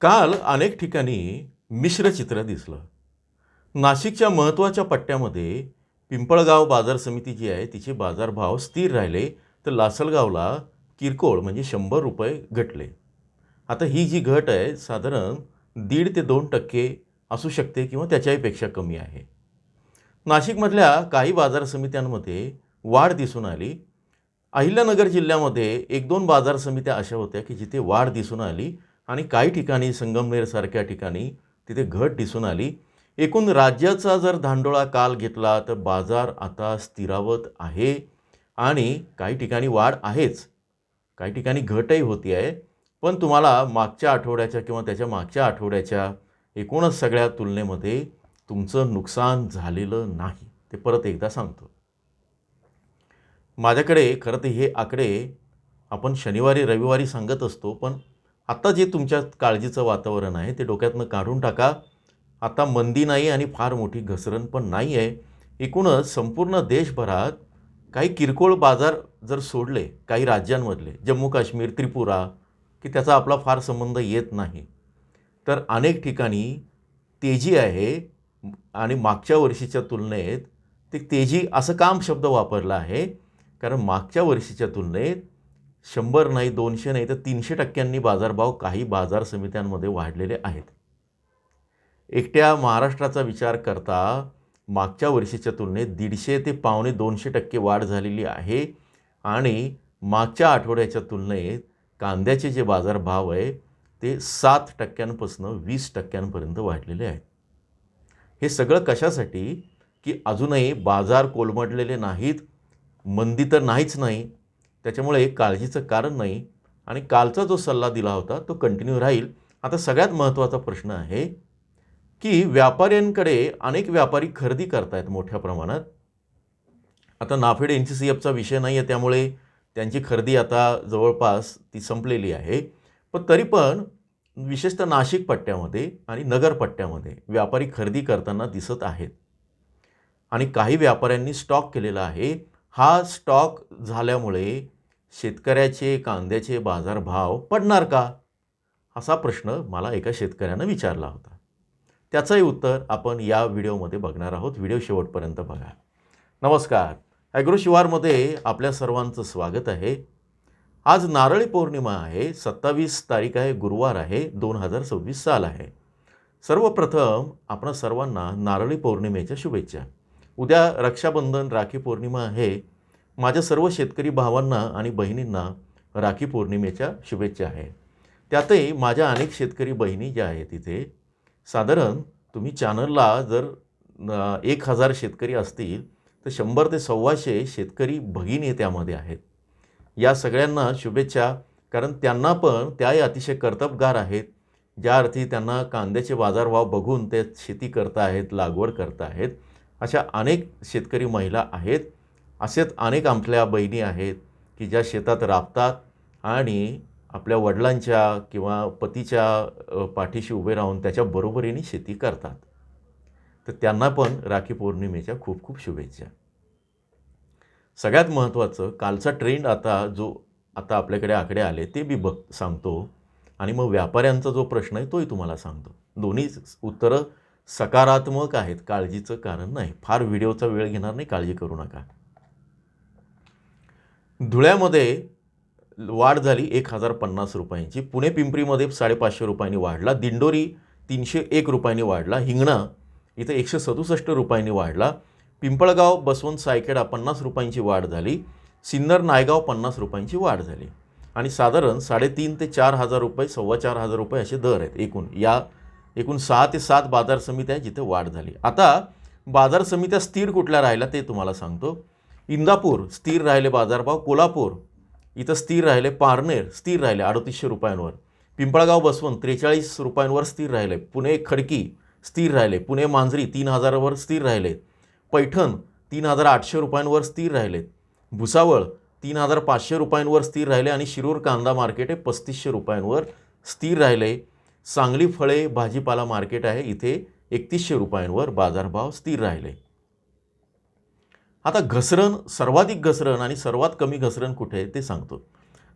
काल अनेक ठिकाणी मिश्र चित्र दिसलं. नाशिकच्या महत्त्वाच्या पट्ट्यामध्ये पिंपळगाव बाजार समिती जी आहे तिचे बाजारभाव स्थिर राहिले, तर लासलगावला किरकोळ म्हणजे ₹100 घटले. आता ही जी घट आहे साधारण 1.5 ते 2% असू शकते किंवा त्याच्याही पेक्षा कमी आहे. नाशिकमधल्या काही बाजार समित्यांमध्ये वाढ दिसून आली. अहिल्यानगर जिल्ह्यामध्ये 1-2 बाजार समित्या अशा होत्या की जिथे वाढ दिसून आली आणि काही ठिकाणी संगमनेरसारख्या ठिकाणी तिथे घट दिसून आली. एकूण राज्याचा जर धांडोळा काल घेतला तर बाजार आता स्थिरावत आहे आणि काही ठिकाणी वाढ आहेच, काही ठिकाणी घटही होती आहे. पण तुम्हाला मागच्या आठवड्याच्या किंवा त्याच्या मागच्या आठवड्याच्या एकूणच सगळ्या तुलनेमध्ये तुमचं नुकसान झालेलं नाही, ते परत एकदा सांगतो. माझ्याकडे खरं तर हे आकडे आपण शनिवारी रविवारी सांगत असतो, पण आता जे तुमच्या काळजीचं वातावरण आहे ते डोक्यातनं काढून टाका. आता मंदी नाही आणि फार मोठी घसरण पण नाही आहे. एकूणच संपूर्ण देशभरात काही किरकोळ बाजार जर सोडले काही राज्यांमधले, जम्मू काश्मीर, त्रिपुरा, की त्याचा आपला फार संबंध येत नाही, तर अनेक ठिकाणी तेजी आहे. आणि मागच्या वर्षीच्या तुलनेत ते तेजी असं काम शब्द वापरला आहे, कारण मागच्या वर्षीच्या तुलनेत 100 नाही, 200 नाही, तर 300% बाजारभाव काही बाजार समित्यांमध्ये वाढलेले आहेत. एकट्या महाराष्ट्राचा विचार करता मागच्या वर्षीच्या तुलनेत 150 ते पावणे 200% वाढ झालेली आहे. आणि मागच्या आठवड्याच्या तुलनेत कांद्याचे जे बाजारभाव आहे ते 7% 20% वाढलेले आहेत. हे सगळं कशासाठी? की अजूनही बाजार कोलमडलेले नाहीत, मंदी तर नाहीच नाही, त्याच्यामुळे काळजीचं कारण नाही. आणि कालचा जो सल्ला दिला होता तो कंटिन्यू राहील. आता सगळ्यात महत्त्वाचा प्रश्न आहे की व्यापाऱ्यांकडे अनेक व्यापारी खरेदी करतायत मोठ्या प्रमाणात. आता नाफेड NCCFचा विषय नाही आहे, त्यामुळे त्यांची खरेदी आता जवळपास ती संपलेली आहे. पण तरी पण विशेषतः नाशिक पट्ट्यामध्ये आणि नगर पट्ट्यामध्ये व्यापारी खरेदी करताना दिसत आहेत. आणि काही व्यापाऱ्यांनी स्टॉक केलेला आहे. हा स्टॉक झाल्यामुळे शेतकऱ्याचे कांद्याचे बाजारभाव पडणार का? असा प्रश्न मला एका शेतकऱ्यानं विचारला होता. त्याचंही उत्तर आपण या व्हिडिओमध्ये बघणार आहोत. व्हिडिओ शेवटपर्यंत बघा. नमस्कार, ॲग्रो शिवारमध्ये आपल्या सर्वांचं स्वागत आहे. आज नारळी पौर्णिमा आहे. 27 तारीख आहे, गुरुवार आहे, 2026 साल आहे. सर्वप्रथम आपण सर्वांना नारळी पौर्णिमेच्या शुभेच्छा. उद्या रक्षाबंधन, राखी पौर्णिमा आहे. माझ्या सर्व शेतकरी भावांना आणि बहिणींना राखी पौर्णिमेच्या शुभेच्छा आहे. त्यातही माझ्या अनेक शेतकरी बहिणी ज्या आहेत तिथे साधारण तुम्ही चॅनलला जर 1000 शेतकरी असतील तर 100 ते 125 शेतकरी भगिनी त्यामध्ये आहेत. या सगळ्यांना शुभेच्छा, कारण त्यांना पण त्याही अतिशय कर्तबगार आहेत. ज्या अर्थी त्यांना कांद्याचे बाजारभाव बघून ते शेती करत आहेत, लागवड करत आहेत. अशा अनेक शेतकरी महिला आहेत. असेच अनेक आपल्या बहिणी आहेत की ज्या शेतात राबतात आणि आपल्या वडिलांच्या किंवा पतीच्या पाठीशी उभे राहून त्याच्या बरोबरीने शेती करतात. तर त्यांना पण राखी पौर्णिमेच्या खूप खूप शुभेच्छा. सगळ्यात महत्त्वाचं कालचा ट्रेंड आता आपल्याकडे आकडे आले ते मी सांगतो आणि मग व्यापाऱ्यांचा जो प्रश्न आहे तोही तुम्हाला सांगतो. दोन्ही उत्तरं सकारात्मक आहेत, काळजीचं कारण नाही. फार व्हिडिओचा वेळ घेणार नाही, काळजी करू नका. धुळ्यामध्ये वाढ झाली 1050 रुपयांची. पुणे पिंपरीमध्ये 550 रुपयांनी वाढला. दिंडोरी 301 रुपयांनी वाढला. हिंगणा इथं 167 रुपयांनी वाढला. पिंपळगाव बसवंत सायखेडा 50 रुपयांची वाढ झाली. सिन्नर नायगाव 50 रुपयांची वाढ झाली. आणि साधारण 3,500 ते 4,000 रुपये, 4,500 रुपये असे दर आहेत. एकूण 6 ते 7 बाजार समित्या जिथे वाढ झाली. आता बाजार समित्या स्थिर कुठल्या राहिल्या ते तुम्हाला सांगतो. इंदापूर स्थिर राहिले बाजारभाव. कोल्हापूर इथं स्थिर राहिले. पारनेर स्थिर राहिले 3800 रुपयांवर. पिंपळगाव बसवंत 43 रुपयांवर स्थिर राहिले. पुणे खडकी स्थिर राहिले. पुणे मांजरी 3,000वर स्थिर राहिले. पैठण 3,800 रुपयांवर स्थिर राहिलेत. भुसावळ 3,500 रुपयांवर स्थिर राहिले. आणि शिरूर कांदा मार्केट आहे 3,500 रुपयांवर स्थिर राहिले. सांगली फळे भाजीपाला मार्केट आहे, इथे 3,100 रुपयांवर बाजारभाव स्थिर राहिले. आता सर्वाधिक घसरण आणि सर्वात कमी घसरण कुठे आहे ते सांगतो.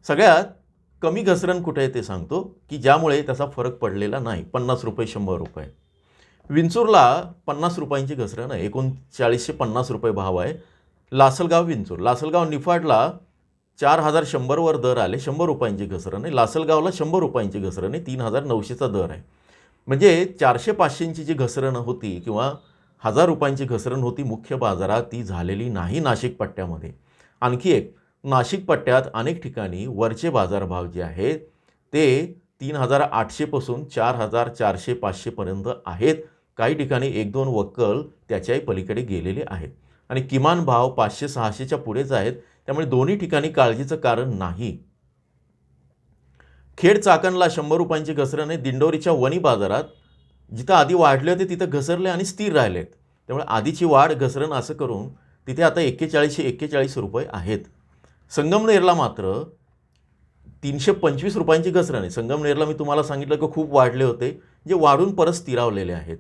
सगळ्यात कमी घसरण कुठे आहे ते सांगतो, की ज्यामुळे त्याचा फरक पडलेला नाही. 50 रुपये, 100 रुपये. विंचूरला 50 रुपयांची घसरण आहे. 3950 रुपये भाव आहे. लासलगाव विंचूर. लासलगाव निफाडला 4100 वर दर आले. 100 रुपयांची घसरण आहे. लासलगावला 100 रुपयांची घसरण आहे. 3900चा दर आहे. म्हणजे 400-500ची जी घसरण होती किंवा 1000 रुपयांची घसरण होती मुख्य बाजारात, ती झालेली नाही नाशिक पट्ट्यामध्ये. आणखी एक, नाशिक पट्ट्यात अनेक ठिकाणी वरचे बाजारभाव जे आहेत ते 3800 पासून 4400-500 पर्यंत आहेत. काही ठिकाणी 1-2 वक्कल त्याच्याही पलीकडे गेलेले आहेत आणि किमान भाव 500-600च्या पुढेच आहेत. त्यामुळे दोन्ही ठिकाणी काळजीचं कारण नाही. खेड चाकणला 100 रुपयांची घसरण आहे. दिंडोरीच्या वणी बाजारात जिथं आधी वाढले होते तिथं घसरले आणि स्थिर राहिलेत. त्यामुळे आधीची वाढ घसरण असं करून तिथे आता 4141 रुपये आहेत. संगमनेरला मात्र 325 रुपयांची घसरण आहे. संगमनेरला मी तुम्हाला सांगितलं की खूप वाढले होते, जे वाढून परत स्थिरावलेले आहेत.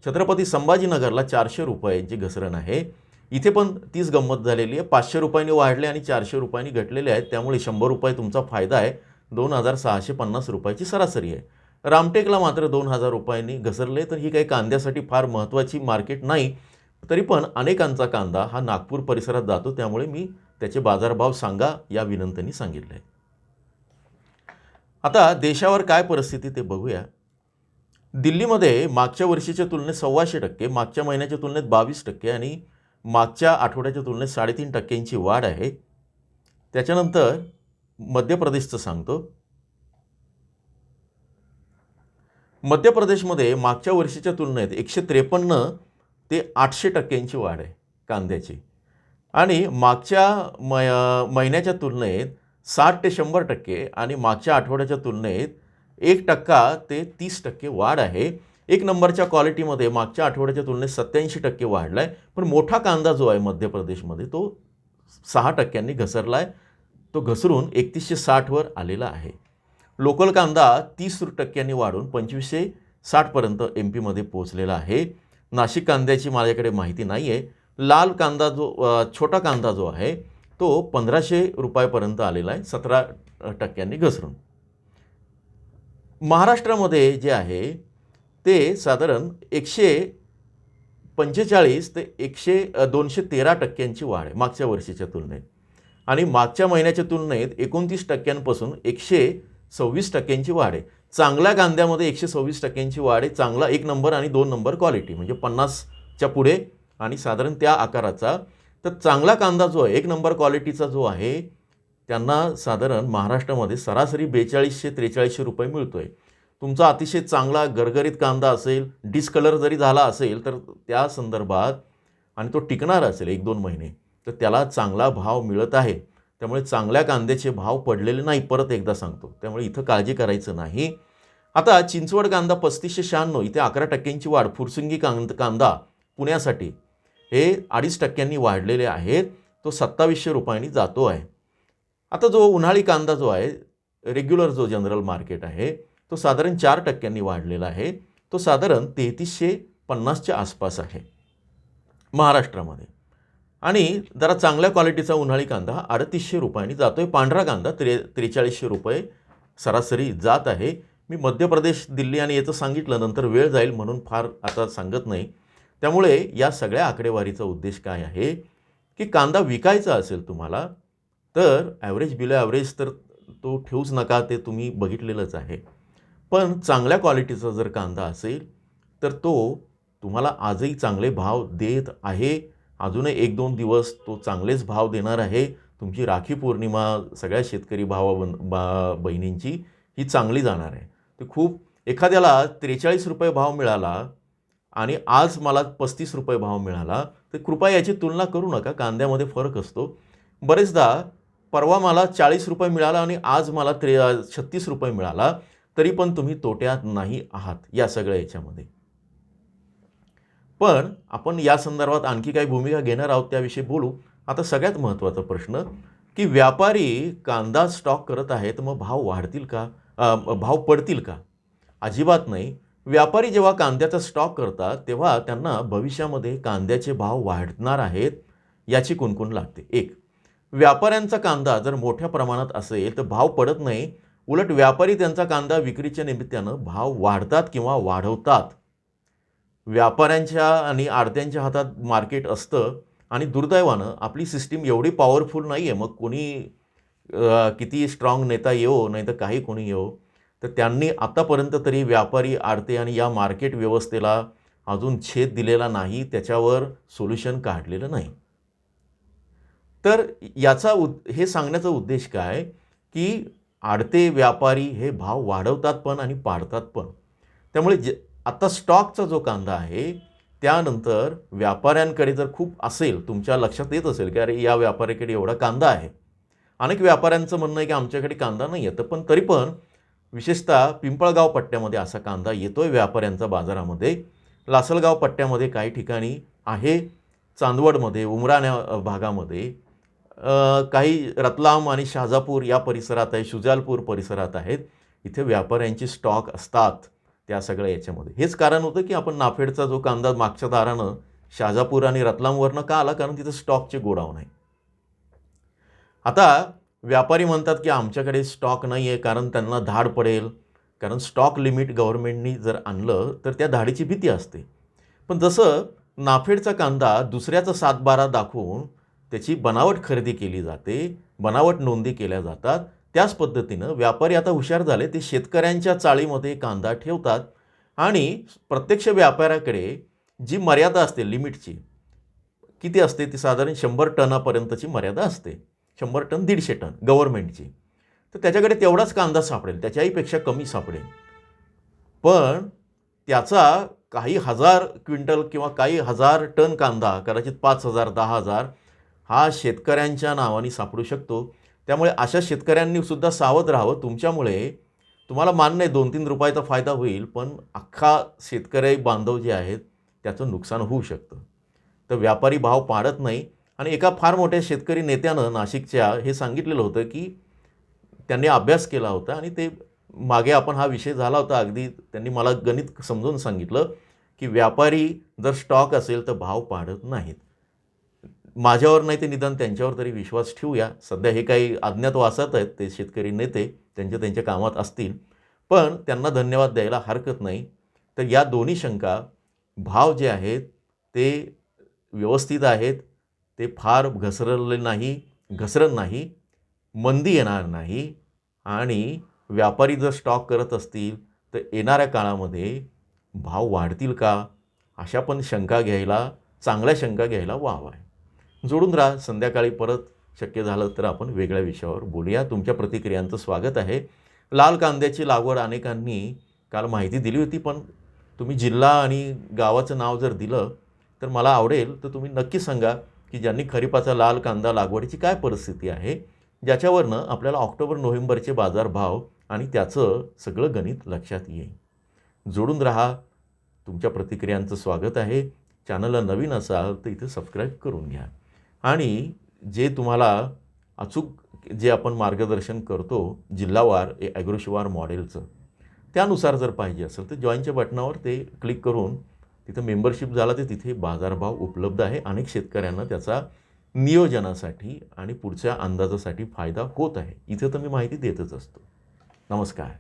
छत्रपती संभाजीनगरला 400 रुपयांची घसरण आहे. इथे पण तीच गंमत झालेली आहे. 500 रुपयांनी वाढले आणि 400 रुपयांनी घटलेले आहेत. त्यामुळे 100 रुपये तुमचा फायदा आहे. 2650 रुपयाची सरासरी आहे. रामटेकला मात्र 2000 रुपयांनी घसरले. तर ही काही कांद्यासाठी फार महत्त्वाची मार्केट नाही. तरी पण अनेकांचा कांदा हा नागपूर परिसरात जातो, त्यामुळे मी त्याचे बाजारभाव सांगा या विनंतीने सांगितलं आहे. आता देशावर काय परिस्थिती ते बघूया. दिल्लीमध्ये मागच्या वर्षीच्या तुलनेत 125%, मागच्या महिन्याच्या तुलनेत 22% आणि मागच्या आठवड्याच्या तुलनेत 3.5% वाढ आहे. त्याच्यानंतर मध्य प्रदेशचं सांगतो. मध्य प्रदेशमध्ये मागच्या वर्षीच्या तुलनेत 153 ते 800% वाढ आहे कांद्याची आणि मागच्या महिन्याच्या तुलनेत 60 ते 100% आणि मागच्या आठवड्याच्या तुलनेत 1% ते 30% वाढ आहे. एक नंबरच्या क्वालिटीमध्ये मागच्या आठवड्याच्या तुलनेत 87% वाढला आहे. पण मोठा कांदा जो आहे मध्य प्रदेशमध्ये तो 6% घसरला आहे. तो घसरून 3160 वर आलेला आहे. लोकल कांदा 30% वाढून 2560पर्यंत MP मध्ये पोहोचलेला आहे. नाशिक कांद्याची माझ्याकडे माहिती नाही आहे. लाल कांदा जो छोटा कांदा जो आहे तो 1500 रुपयापर्यंत आलेला आहे, 17% घसरून. महाराष्ट्रामध्ये जे आहे ते साधारण 145 ते 213% वाढ आहे मागच्या वर्षीच्या तुलनेत आणि मागच्या महिन्याच्या तुलनेत 29% 126% वाढ आहे. चांगल्या कांद्यामध्ये 126% वाढ आहे. चांगला 1 नंबर आणि 2 नंबर क्वालिटी म्हणजे 50च्या पुढे आणि साधारण त्या आकाराचा. तर चांगला कांदा जो आहे 1 नंबर क्वालिटीचा जो आहे त्यांना साधारण महाराष्ट्रामध्ये सरासरी 4200-4300 रुपये मिळतो आहे. तुमचा अतिशय चांगला गरगरीत कांदा असेल, डिस्कलर जरी झाला असेल तर त्या संदर्भात आणि तो टिकणार असेल 1-2 महिने तर त्याला चांगला भाव मिळत आहे. त्यामुळे चांगल्या कांद्याचे भाव पडलेले नाही, परत एकदा सांगतो. त्यामुळे इथं काळजी करायचं नाही. आता चिंचवड कांदा 3596 इथे 11%ची वाढ. फुरसुंगी कांदा पुण्यासाठी हे 2.5% वाढलेले आहेत. तो 2700 रुपयांनी जातो आहे. आता जो उन्हाळी कांदा जो आहे रेग्युलर जो जनरल मार्केट आहे तो साधारण 4% वाढलेला आहे. तो साधारण 3350च्या आसपास आहे महाराष्ट्रामध्ये. आणि जरा चांगल्या क्वालिटीचा उन्हाळी कांदा 3800 रुपयांनी जातो आहे. पांढरा कांदा 4300 रुपये सरासरी जात आहे. मी मध्य प्रदेश, दिल्ली आणि याचं सांगितलं, नंतर वेळ जाईल म्हणून फार आता सांगत नाही. त्यामुळे या सगळ्या आकडेवारीचा उद्देश काय आहे की कांदा विकायचा असेल तुम्हाला तर ॲव्हरेज बिलो ॲव्हरेज तर तो ठेवूच नका, ते तुम्ही बघितलेलंच आहे. पण चांगल्या क्वालिटीचा जर कांदा असेल तर तो तुम्हाला आजही चांगले भाव देत आहे. अजूनही 1-2 दिवस तो चांगलेच भाव देणार आहे. तुमची राखी पौर्णिमा सगळ्या शेतकरी बहिणींची ही चांगली जाणार आहे. ते खूप एखाद्याला 43 रुपये भाव मिळाला आणि आज मला 35 रुपये भाव मिळाला तर कृपया याची तुलना करू नका. कांद्यामध्ये फरक असतो. बरेचदा परवा मला 40 रुपये मिळाला आणि आज मला 36 रुपये मिळाला, तरी पण तुम्ही तोट्यात नाही आहात या सगळ्या याच्यामध्ये. पण आपण या संदर्भात आणखी काही भूमिका घेणार आहोत, त्याविषयी बोलू. आता सगळ्यात महत्त्वाचा प्रश्न की व्यापारी कांदा स्टॉक करत आहेत, मग भाव वाढतील का, भाव पडतील का? अजिबात नाही. व्यापारी जेव्हा कांद्याचा स्टॉक करतात तेव्हा त्यांना भविष्यामध्ये कांद्याचे भाव वाढणार आहेत याची कुणकुण लागते. एक, व्यापाऱ्यांचा कांदा जर मोठ्या प्रमाणात असेल तर भाव पडत नाही. उलट व्यापारी त्यांचा कांदा विक्रीच्या निमित्तानं भाव वाढतात किंवा वाढवतात. व्यापाऱ्यांच्या आणि आडत्यांच्या हातात मार्केट असतं आणि दुर्दैवानं आपली सिस्टीम एवढी पॉवरफुल नाही आहे. मग कोणी किती स्ट्रॉंग नेता येवो नाही तर काही कोणी येवो, तर त्यांनी आतापर्यंत तरी व्यापारी, आडते आणि या मार्केट व्यवस्थेला अजून छेद दिलेला नाही, त्याच्यावर सोल्युशन काढलेलं नाही. तर हे सांगण्याचा उद्देश काय, की आडते व्यापारी हे भाव वाढवतात पण आणि पाडतात पण. त्यामुळे आता स्टॉकचा जो कांदा आहे, त्यानंतर व्यापाऱ्यांकडे जर खूप असेल, तुमच्या लक्षात येत असेल की अरे या व्यापाऱ्याकडे एवढा कांदा आहे. अनेक व्यापाऱ्यांचं म्हणणं आहे की आमच्याकडे कांदा नाही आहे. पण तरी पण विशेषतः पिंपळगाव पट्ट्यामध्ये असा कांदा येतोय व्यापाऱ्यांचा बाजारामध्ये. लासलगाव पट्ट्यामध्ये काही ठिकाणी आहे. चांदवडमध्ये, उमराण्या भागामध्ये, काही रतलाम आणि शहाजापूर या परिसरात आहे, शुजालपूर परिसरात आहेत. इथे व्यापाऱ्यांची स्टॉक असतात त्या सगळ्या याच्यामध्ये. हेच कारण होतं की आपण नाफेडचा जो कांदा मागच्या दारानं शहाजापूर आणि रतलामवरनं का आला, कारण तिथं स्टॉकचे गोडाऊन आहे. आता व्यापारी म्हणतात की आमच्याकडे स्टॉक नाही आहे, कारण त्यांना धाड पडेल, कारण स्टॉक लिमिट गव्हर्नमेंटनी जर आणलं तर त्या धाडीची भीती असते. पण जसं नाफेडचा कांदा दुसऱ्याचा 7/12 दाखवून त्याची बनावट खरेदी केली जाते, बनावट नोंदी केल्या जातात, त्याच पद्धतीनं व्यापारी आता हुशार झाले. ते शेतकऱ्यांच्या चाळीमध्ये कांदा ठेवतात आणि प्रत्यक्ष व्यापाऱ्याकडे जी मर्यादा असते लिमिटची, किती असते ती साधारण 100 टनापर्यंतची मर्यादा असते. 100 टन 150 टन गव्हर्नमेंटची. तर त्याच्याकडे तेवढाच कांदा सापडेल, त्याच्याहीपेक्षा कमी सापडेल. पण त्याचा काही हजार क्विंटल किंवा काही हजार टन कांदा, कदाचित 5,000 10,000 हा शेतकऱ्यांच्या नावाने सापडू शकतो. त्यामुळे अशा शेतकऱ्यांनी सुद्धा सावध राहावं. तुमच्यामुळे तुम्हाला मान्य आहे 2-3 रुपयाचा फायदा होईल, पण अख्खा शेतकरी बांधव जे आहेत त्याचं नुकसान होऊ शकतं. तर व्यापारी भाव पाडत नाही. आणि एका फार मोठ्या शेतकरी नेत्यानं नाशिकच्या हे सांगितलेलं होतं की त्यांनी अभ्यास केला होता आणि ते मागे आपण हा विषय झाला होता, अगदी त्यांनी मला गणित समजून सांगितलं की व्यापारी जर स्टॉक असेल तर भाव पाडत नाहीत. माझ्यावर नाही ते निदान त्यांच्यावर तरी विश्वास ठेवूया. सध्या हे काही अज्ञातवासात आहेत ते शेतकरी नेते, त्यांच्या कामात असतील, पण त्यांना धन्यवाद द्यायला हरकत नाही. तर या दोन्ही शंका, भाव जे आहेत ते व्यवस्थित आहेत, ते फार घसरण नाही, मंदी येणार नाही आणि व्यापारी जर स्टॉक करत असतील तर येणाऱ्या काळामध्ये भाव वाढतील का, अशा पण चांगल्या शंका घ्यायला वाव आहे. जोडून राहा. संध्याकाळी परत शक्य झालं तर आपण वेगळ्या विषयावर बोलूया. तुमच्या प्रतिक्रियांचं स्वागत आहे. लाल कांद्याची लागवड अनेकांनी काल माहिती दिली होती, पण तुम्ही जिल्हा आणि गावाचं नाव जर दिलं तर मला आवडेल. तर तुम्ही नक्की सांगा की ज्यांनी खरीपाचा लाल कांदा लागवडीची काय परिस्थिती आहे, ज्याच्यावरनं आपल्याला ऑक्टोबर-नोव्हेंबरचे बाजारभाव आणि त्याचं सगळं गणित लक्षात येईल. जोडून राहा. तुमच्या प्रतिक्रियांचं स्वागत आहे. चॅनलला नवीन असाल तर इथे सबस्क्राईब करून घ्या. आणि जे तुम्हाला अचूक जे आपण मार्गदर्शन करतो जिल्हावार ॲग्रोशिवार मॉडेलचं, त्यानुसार जर पाहिजे असेल तर जॉईनच्या बटनावर ते क्लिक करून तिथं मेंबरशिप झाला तर तिथे बाजारभाव उपलब्ध आहे. अनेक शेतकऱ्यांना त्याचा नियोजनासाठी आणि पुढच्या अंदाजासाठी फायदा होत आहे. इथे तर मी माहिती देतच असतो. नमस्कार.